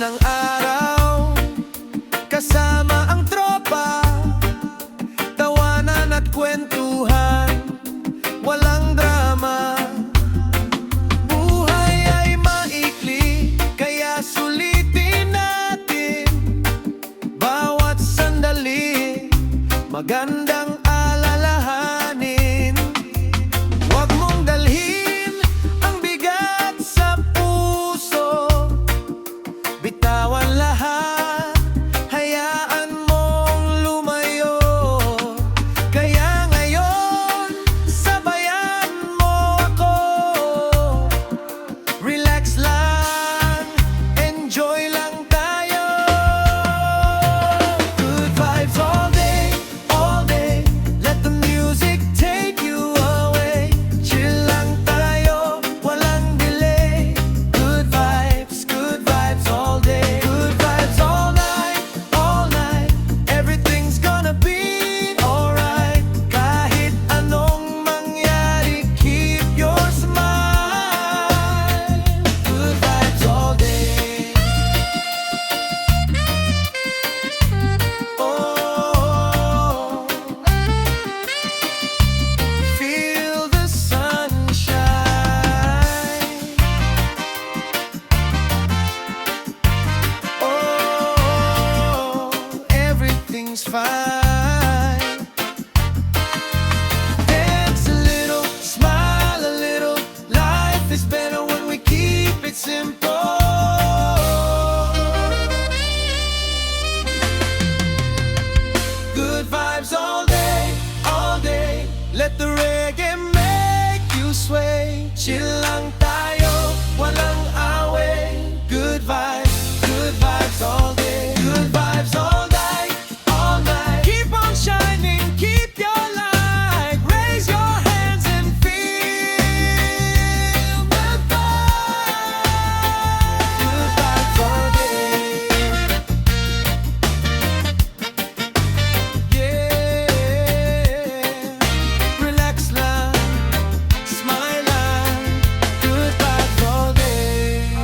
ng araw, kasama ang tropa, tawanan at kwentuhan, walang drama. Buhay ay maikli, kaya sulitin natin bawat sandali, magandang alalahanin. Huwag mong dalhin ang bigat sa puso, bitawan lahat, hayaan mong lumayo. Kaya ngayon, sabayan mo ako, relax lang, enjoy lang tayo. Good vibes all day, let the music take you away. Chill lang tayo, walang delay. Good vibes all day. Good vibes all night, everything's gonna be alright. Kahit anong mangyari, keep your smile. Good vibes all day. Oh, feel the sunshine. Oh, everything's fine. Dance a little, smile a little. Life is better when we keep it simple. Good vibes all day, let the reggae make you sway. Chill lang tayo, walang away. Good vibes all day. Good vibes all night, keep on shining, keep your light. Raise your hands and feel the vibe. Good vibes all day. Yeah, relax lang, smile lang. Good vibes all day.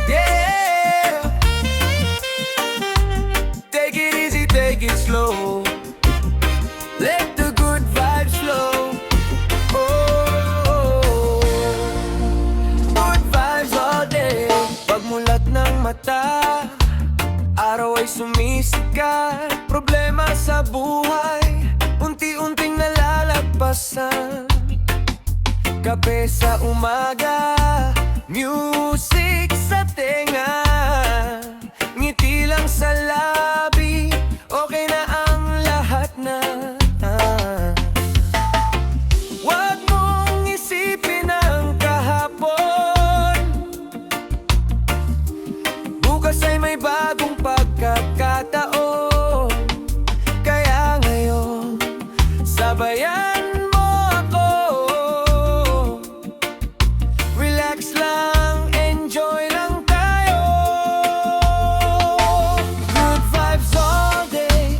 Yeah, take it easy, take it slow. Let the good vibes flow. Oh, good vibes all day. Pagmulat ng mata, araw ay sumisikat. Problema sa buhay, unti-unting nalalagpasan. Kape sa umaga, music sa tenga, ngiti lang sa labi, okay na ang lahat na. Huwag mong isipin ang kahapon, bukas ay may bagong pagkakataon. Kaya ngayon, sabayan mo ako, relax lang, enjoy lang tayo. Good vibes all day,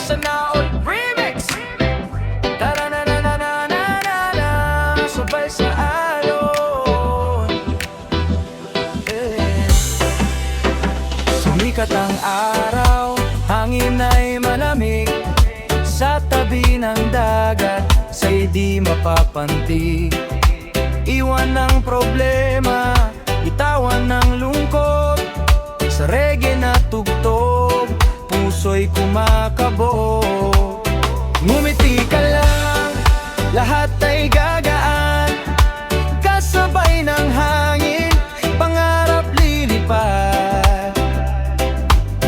Sana All Remix. Tara na na na na na na na, sabay sa alon. Sumikat ang araw, hangin ay malamig. Sa tabi ng dagat, sa'y di mapapantig. Iwan ng problema, itawan ng lungkot. Sa reggae na tugtog, puso'y kumakabog. Ngumiti ka lang, lahat ay gagaan. Kasabay ng hangin, pangarap lilipad.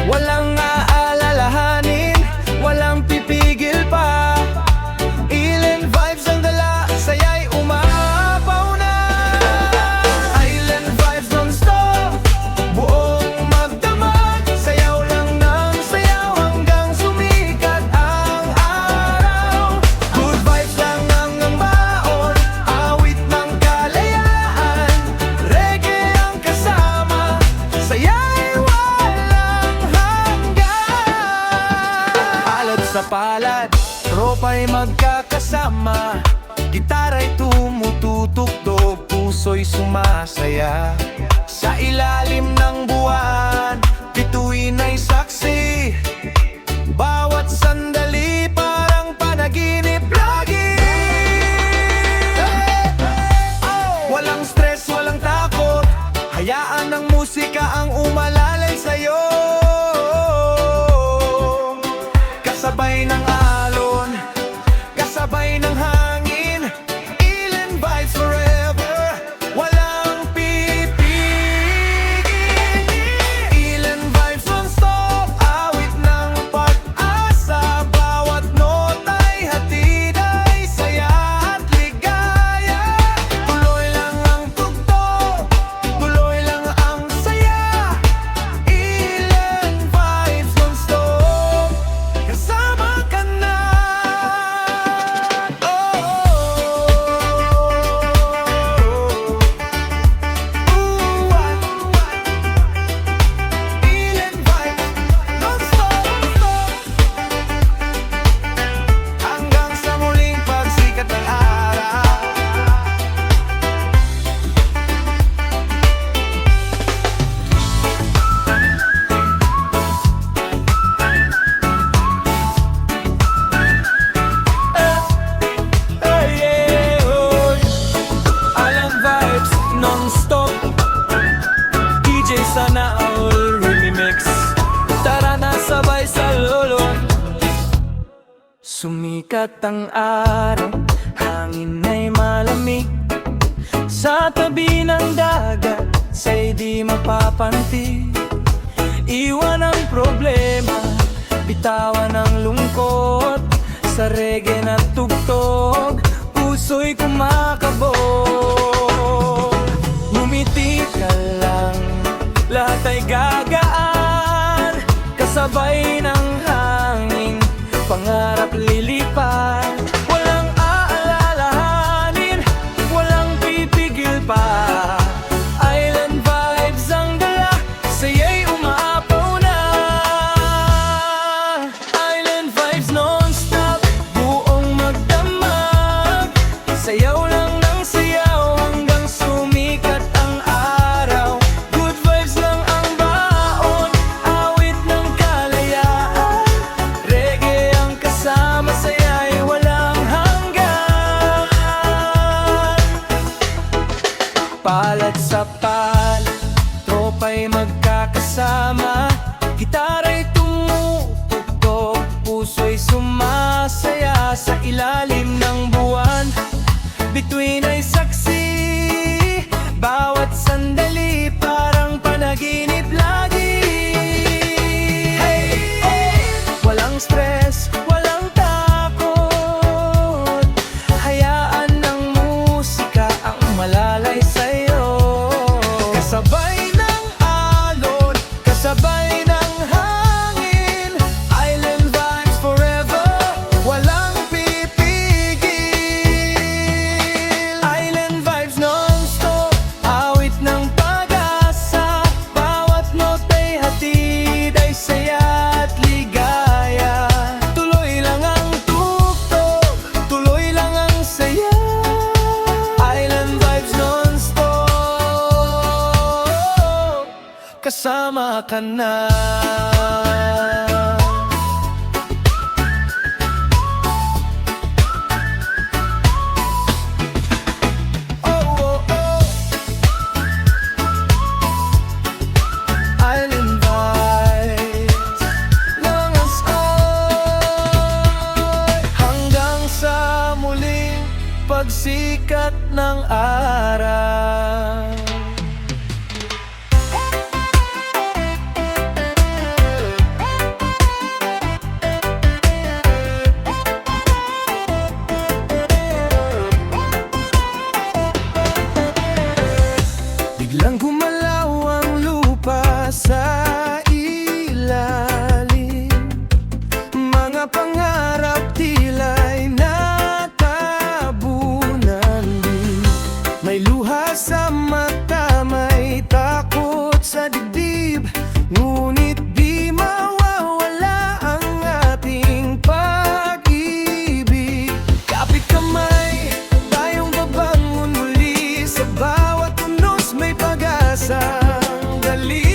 Walang aalalahanin, walang pipigil pa. Island vibes ang dala, saya'y umapaw na. Island vibes non-stop, buong magdamag. Sayaw lang ng sayaw hanggang sumikat ang araw. Good vibes lang ang baon, awit ng kalayaan. Reggae ang kasama, saya'y walang hanggan. Alad sa palad, tropa'y magkakasama. Gitara'y tumututugtog, puso'y sumasaya. Sa ilalim ng buwan, bituin ay saksi. Bawat sandali parang panaginip lagi. Walang stress, walang takot, hayaan ng musika ang umalalay sa'yo. Kasabay ng alon, kasabay ng hangin. Island vibes forever, walang pipigil. Island vibes non-stop, awit ng pag-asa. Bawat nota'y hatid ay saya at ligaya. Tuloy lang ang tugtog, tuloy lang ang saya. Island vibes non-stop, kasama ka na. Island vibes non-stop, hanggang sa muling pagsikat ng araw. Island vibes non-stop, DJ Sana All Remix. Tara na sabay sa lulon. Sumikat ang araw, hangin ay malamig. Sa tabi ng dagat, sa'y di mapapantig. Iwan ang problema, bitawan ang lungkot. Sa reggae na tugtog, puso'y kumakabog. Ngumiti ka lang, lahat ay gagaan. Kasabay ng hangin, pangarap lilipad. Walang aalalahanin, walang pipigil pa. Island vibes ang dala, saya'y umaapaw na. Island vibes non-stop, buong magdamag. Sayaw lang ng sayaw hanggang sumikat ang araw. Good vibes lang ang baon, awit ng kalayaan. Reggae ang kasama, saya'y walang hanggan. Palad sa palad, tropa'y magkakasama. Gitara'y tumutugtog, puso'y sumasaya. Sa ilalim ng buwan, bituin ay saksi. Bawat sandali parang panaginip lagi. Walang stress, walang takot, hayaan ng musika ang malalay sa'yo. Kasabay ng alon, kasabay ng hangin. Island vibes forever, walang pipigil. Island vibes non-stop, awit ng pag-asa. Bawat nota'y hatid ay saya at ligaya. Tuloy ka na. Pagsikat ng araw, biglang gumalaw ang lupa sa ilalim, mga pangarap tila'y may luha sa mata, may takot sa dibdib, ngunit di mawawala ang ating pag-ibig. Kapit kamay, tayong babangon muli, sa bawat unos may pag-asang dalik.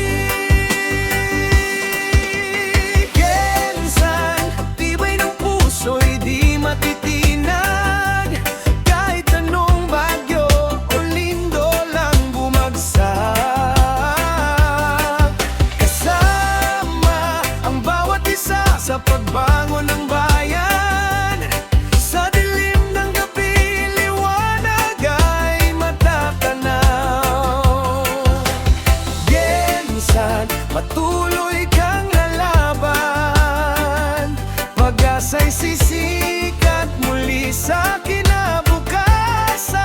Kensan, tibay ng puso'y di matitinag, kahit anong bagyo sa pagbangon ng bayan. Sa dilim ng gabi, liwanag ay matatanaw. Gensan, patuloy kang lalaban, pag-asa'y sisikat muli sa kinabukasan.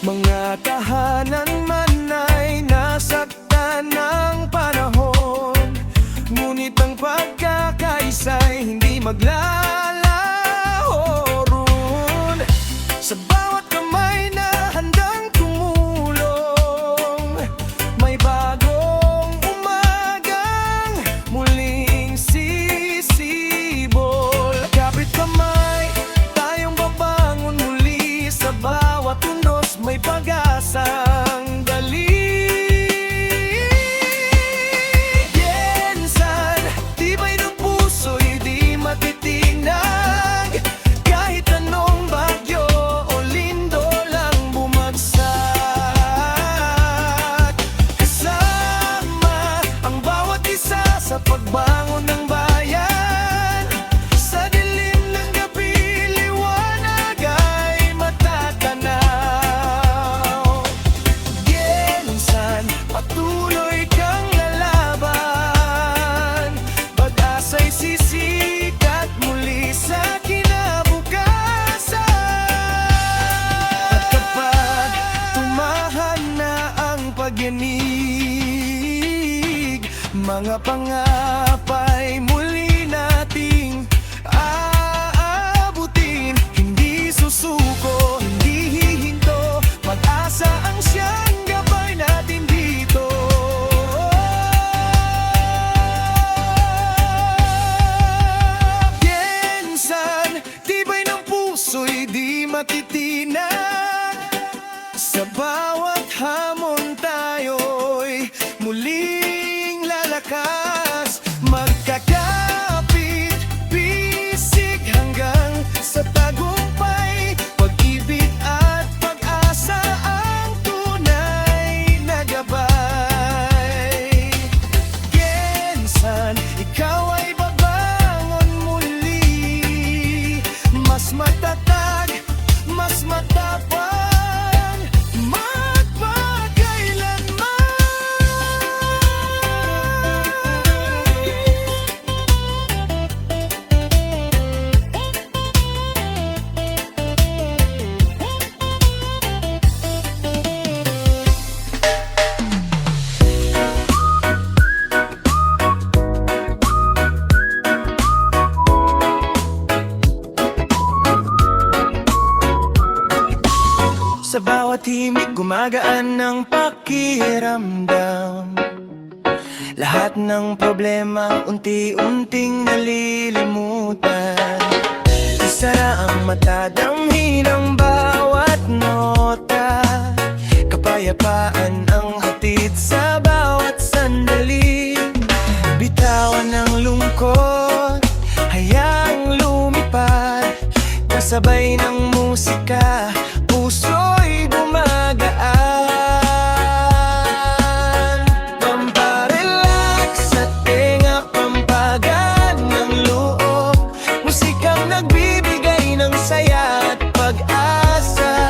Mga tahanan man ay nasaktan ng panahon, ngunit ang pagkakaisa'y hindi maglalaho ron. Sa bawat kamay na handang tumulong, may bagong umagang muling sisibol. Kapit kamay, tayong babangon muli, sa bawat unos may pag-asang dalik. Gensan, tibay ng puso'y di matitinag, kahit anong bagyo o lindol ang bumagsak. Kasama ang bawat isa sa pagbangon ng bayan. Sa dilim ng gabi, liwanag ay matatanaw. Patuloy kang lalaban, pag-asa'y sisikat muli sa kinabukasan. At kapag tumahan na ang pag-yanig, mga pangapay muli nating aabutin. Hindi susuko, hindi hihinto, pag-asa ang siyang gabay natin dito. Gensan, tibay ng puso'y di matitinag, sa bawat hamon tayo'y muling lalakas. Magkakapit, bisig hanggang sa tagumpay, pag-ibig at pag-asa ang tunay na gabay. Gensan, ikaw ay babangon muli, mas matatag, mas matapang, magpakailanman. Sa bawat himig gumagaan ng pakiramdam, Lahat ng problema unti-unting nalilimutan. Isara ang mata, damhin ang bawat nota. Kapayapaan ang hatid sa bawat sandali. Bitawan ang lungkot, hayaang lumipad. Kasabay ng musika, puso'y gumagaan. Pamparelax sa tenga, pampagaan ng loob. Musikang nagbibigay ng saya at pag-asa.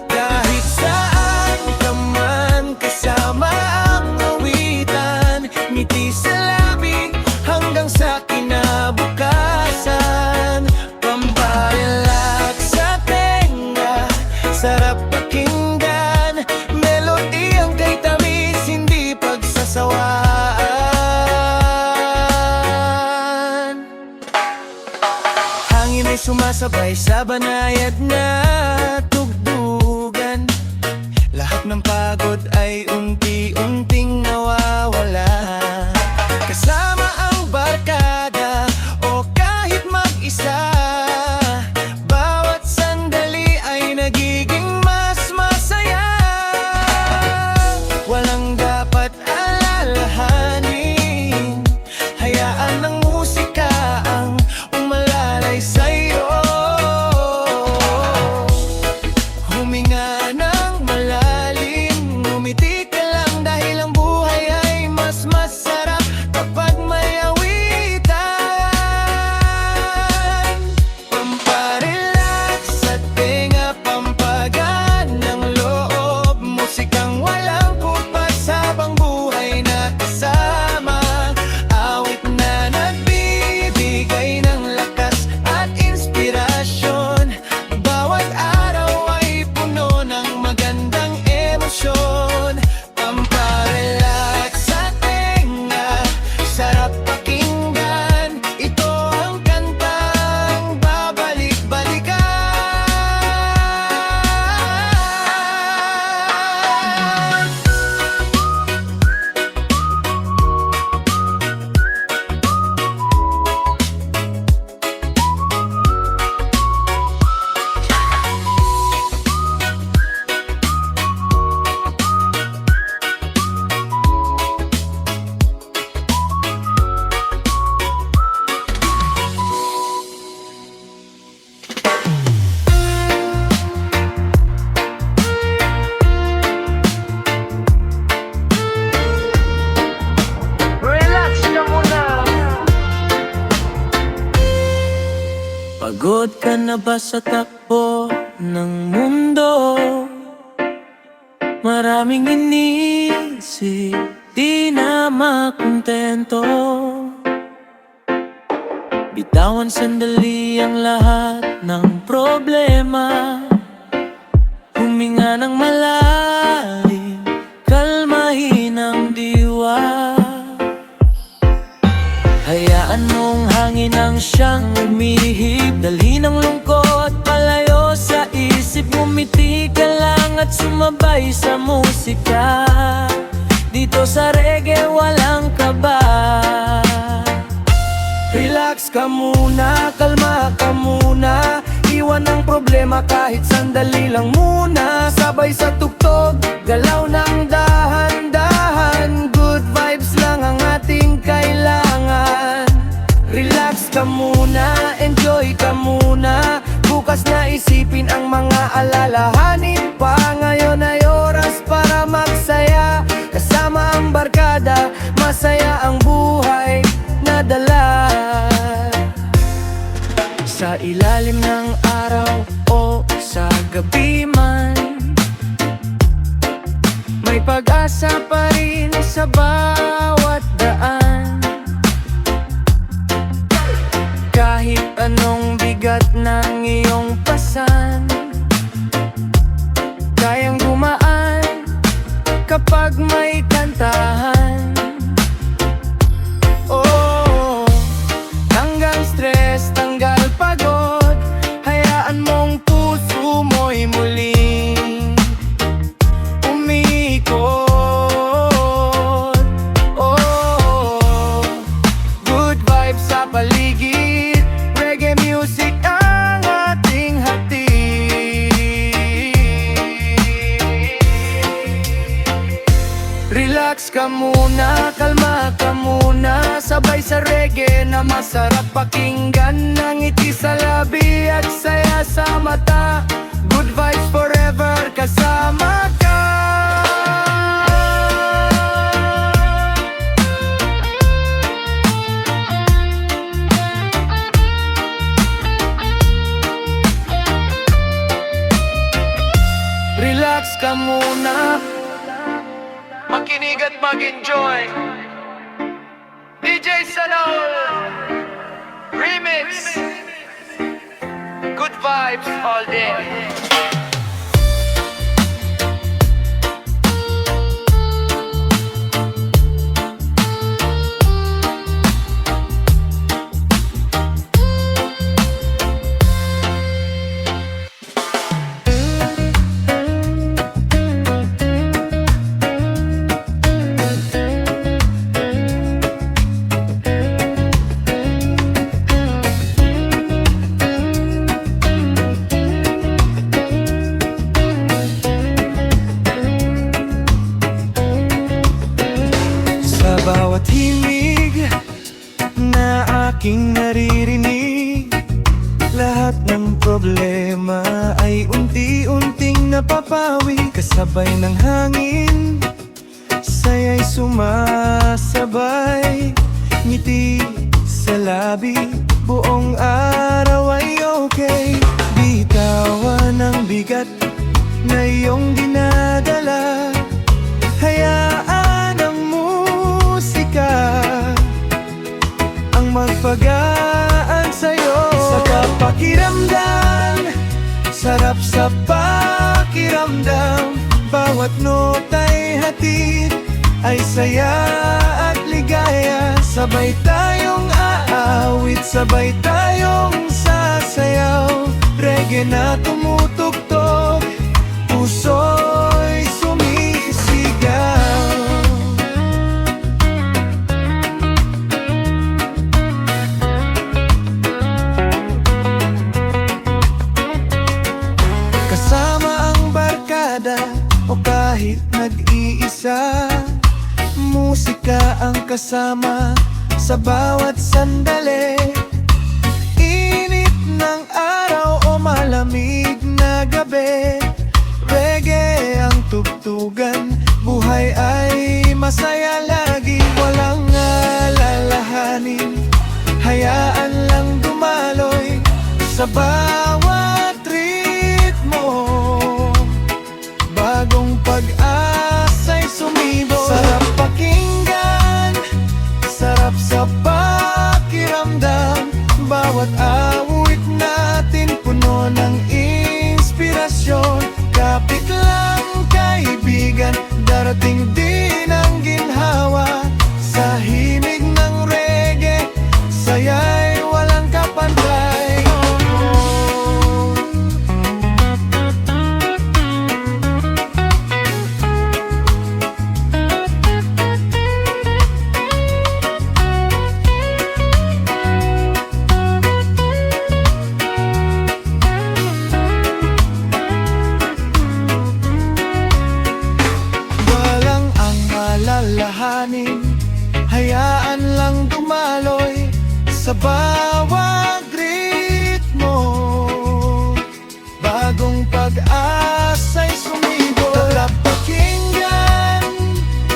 Kahit saan ka man, kasama ang awitan. Ngiti sa labi hanggang sa kinabukasan. Pamparelax sa tenga, sarap pakinggan. Melodiyang kay tamis, hindi pagsasawaan. Hangin ay sumasabay sa banayad na tugtugan. Lahat ng pagod ay unti-unting nawawala. Kasama ang barkada o kahit mag-isa, bawat sandali ay nagiging mas masaya. Walang dapat alalahanin, hayaan ng musika ang umalalay sa'yo. Huminga ng malalim, ngumiti ka lang dahil ang buhay ay mas masarap kapag may awitan. Pamparelax sa tenga, pampagaan ng loob. Musikang walang kupas habang buhay na kasama. Awit na nagbibigay ng lakas at inspirasyon. Bawat araw ay puno ng magandang emosyon. Pamparelax sa tenga, sarap pakinggan. Ito ang kantang babalik-balikan. Relax ka muna. Pagod ka na ba sa takbo ng mundo? Maraming inisip, di na makontento. Bitawan sandali ang lahat ng problema. Huminga ng malalim, kalmahin ang diwa. Hayaan mong hangin ang siyang umihip, dalhin ang lungkot palayo sa isip. Ngumiti ka lang at sumabay sa musika. Dito sa reggae walang kaba. Relax ka muna, kalma ka muna. Iwan ang problema kahit sandali lang muna. Sabay sa tugtog, galaw ng dahan-dahan. Good vibes lang ang ating kailangan. Relax ka muna, enjoy ka muna. Bukas na isipin ang mga alalahanin pa. Ngayon ay oras para magsaya. Kasama ang barkada, masaya ang buhay na dala. Sa ilalim ng araw o sa gabi man, may pag-asa pa rin sa bawat daan. Kahit anong bigat ng iyong pasan, kayang gumaan kapag may kantahan. Oh, tanggal stress, tanggal pagod. Hayaan mong puso mo'y muling umikot. Oh, sabay sa reggae na masarap pakinggan. Ngiti sa labi at saya sa mata. Good vibes forever kasama ka. Relax ka muna, makinig at mag-enjoy. DJ Sanol Remix. Good vibes all day. Bawat himig na aking naririnig, lahat ng problema ay unti-unting napapawi. Kasabay ng hangin, saya'y sumasabay. Ngiti sa labi, buong araw ay okay. Bitawan ng bigat na iyong dinadala. Hayaan ang ang magpagaan sa'yo. Sa kapakiramdam, sarap sa pakiramdam. Bawat nota'y hatid ay saya at ligaya. Sabay tayong aawit, sabay tayong sasayaw. Reggae na tumutugtog, puso'y sumisigaw. O kahit nag-iisa, musika ang kasama sa bawat sandali. Init ng araw o malamig na gabi, reggae ang tugtugan. Buhay ay masaya lagi, walang alalahanin. Hayaan lang dumaloy sa bawat ritmo. Bagong pag-asa'y sumibo. Sarap pakinggan, sarap sa pakiramdam. Bawat awit natin puno ng inspirasyon. Kapit lang kaibigan, darating din ang ginhawa. Sa himig ng reggae, saya'y walang kapantay. Hayaan lang dumaloy sa bawat ritmo. Bagong pag-asa'y sumibo. Sarap pakinggan,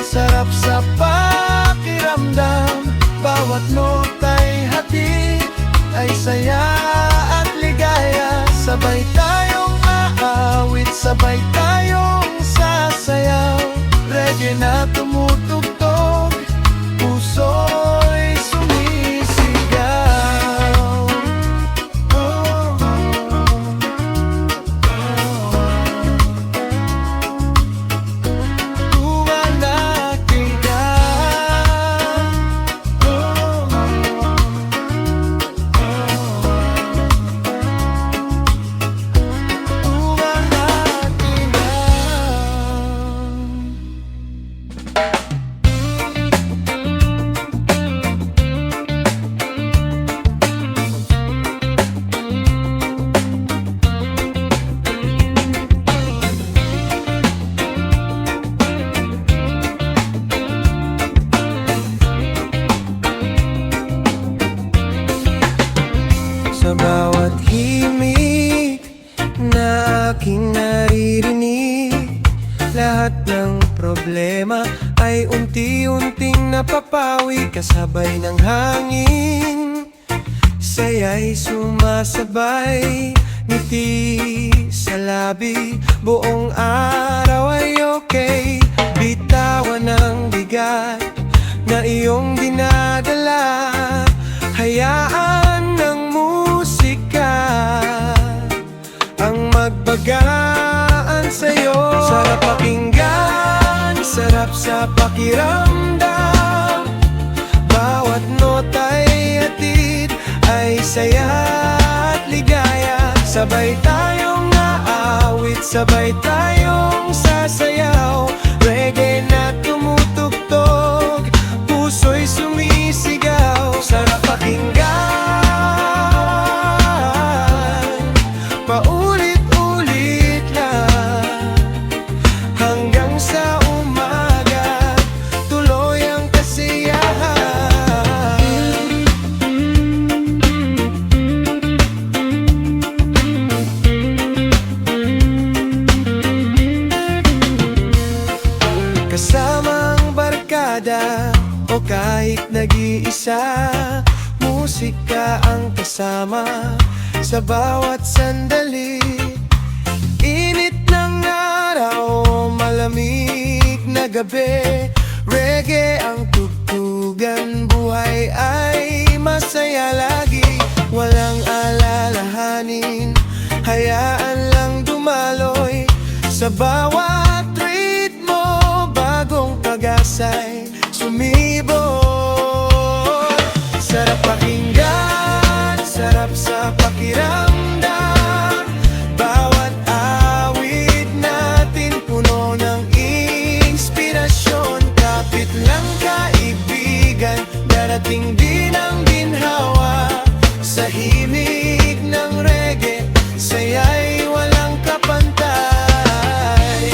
sarap sa pakiramdam. Bawat nota'y hatid ay saya at ligaya. Sabay tayong aawit, sabay tayong sasayaw. Reggae na tumutugtog, puso'y sumisigaw. Tumalaki ka. Tumalaki ka. Sa bawat himig na aking naririnig, lahat ng problema ay unti-unting napapawi kasabay ng hangin. Saya'y sumasabay, ngiti sa labi, buong araw ay okay. Bitawan ang bigat na iyong dinadala, hayaan ng musika ang magbagaan sa'yo. Sarap pakinggan, sarap sa pakiramdam, bawat nota'y hatid ay saya at ligaya. Sabay tayong aawit, sabay tayong sasayaw, reggae na tumutugtog, puso'y sumisigaw. Sarap pakinggan, paulit-ulit lang, hanggang sa umaga, tuloy ang kasiyahan. Kasamang barkada o kahit nag-iisa, musika ang kasama sa bawat sandali. Init ng araw, malamig na gabi, reggae ang tugtugan, buhay ay masaya lagi. Walang alalahanin, hayaan lang dumaloy sa bawat ritmo, bagong pag-asa'y sumibol. Sarap pakinggan, sarap sa pakiramdam, bawat awit natin puno ng inspirasyon. Kapit lang kaibigan, darating din ang ginhawa, sa himig ng reggae, saya'y walang kapantay.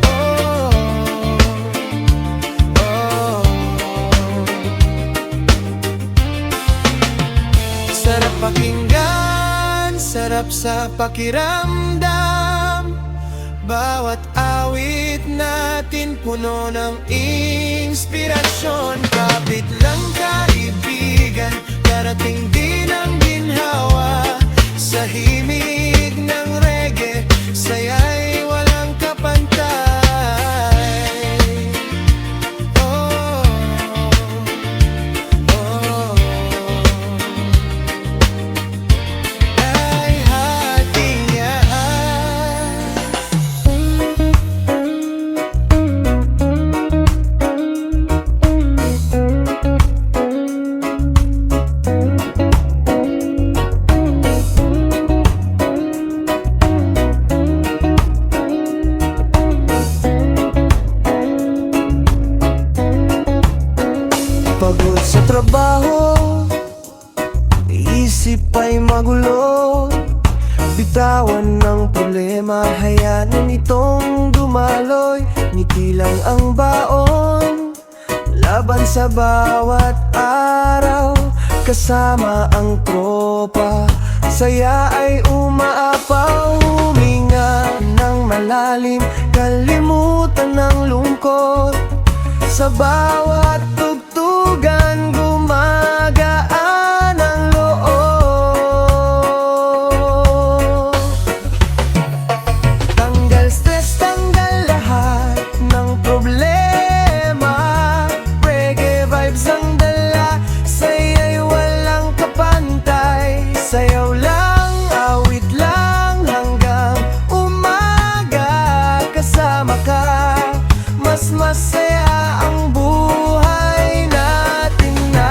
Oh, oh. Sarap pakinggan, sarap sa pakiramdam, bawat awit natin puno ng inspirasyon. Kapit lang kaibigan, darating din ang ginhawa, sa himig ng reggae, saya'y walang kapantay. Oh, oh. Ay hatiyan. Pagod sa trabaho, isip ay magulo, bitawan ng problema, hayaan itong dumaloy. Ngiti lang ang baon, laban sa bawat araw, kasama ang tropa, saya ay umaapaw. Huminga ng malalim, kalimutan ng lungkot, sa bawat tugtugan gumagaan ang loob. Tanggal stress, tanggal lahat ng problema, reggae vibes ang dala, saya'y walang kapantay. Sayaw lang, awit lang, hanggang umaga, kasama ka, mas masaya ang buhay natin na.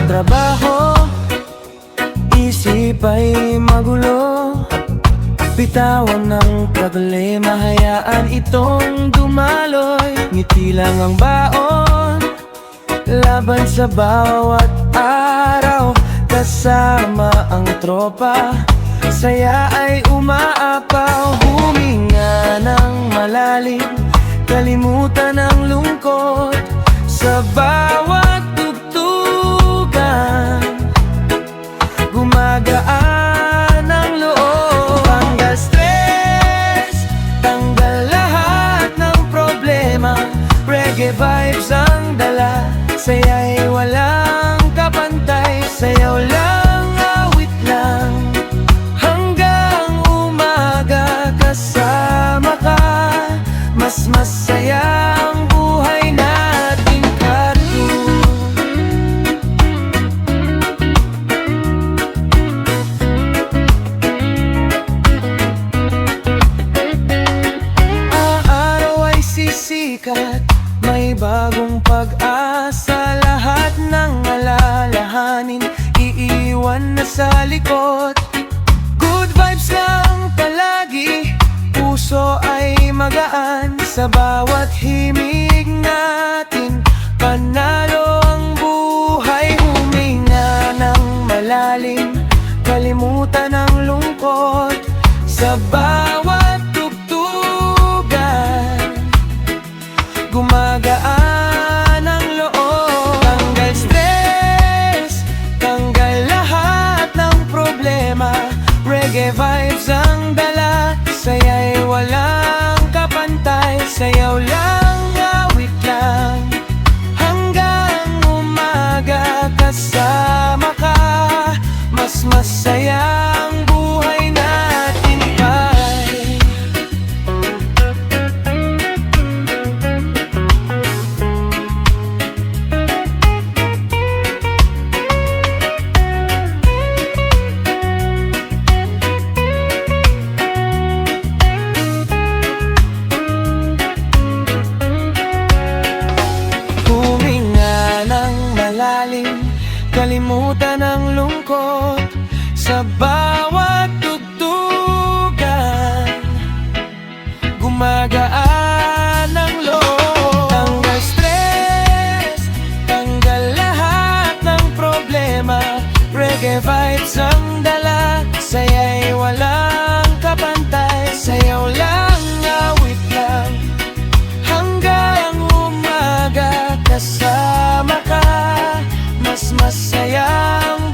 trabaho, isip ay magulo. Bitawan ng problema, hayaan itong dumaloy. Ngiti lang ang baon, laban sa bawat araw. Kasama ang tropa, saya ay umaapaw. Huminga ng malalim, kalimutan ang lungkot. Sa bawat tugtugan, gumagaan ang loob. Tanggal stress, tanggal lahat ng problema. Reggae vibes ang dala, saya'y walang kapantay. Sayaw lang, awit lang, hanggang umaga kasama ka. Mas masaya ang buhay natin katu. Ang araw ay sisikat, may bagong pag-asa. Lahat ng alalahanin iiwan na sa likod. Good vibes lang palagi, puso ay magaan. Sa bawat himig natin, panalo ang buhay. Huminga ng malalim, kalimutan ang lungkot. Sa bawat tugtugan, gumagaan ang loob. Tanggal stress, tanggal lahat ng problema. Reggae vibes ang dala, saya'y walang kapantay. Sayaw lang, awit lang, hanggang umaga kasama ka. Mas masaya ang buhay natin ay. Kalimutan ang lungkot. Sa bawat tugtugan, gumagaan ang loob. Tanggal stress, tanggal lahat ng problema. Reggae vibes ang dala, saya'y walang kapantay. Sayaw lang, awit lang, hanggang umaga kasama ka. Mas masaya ang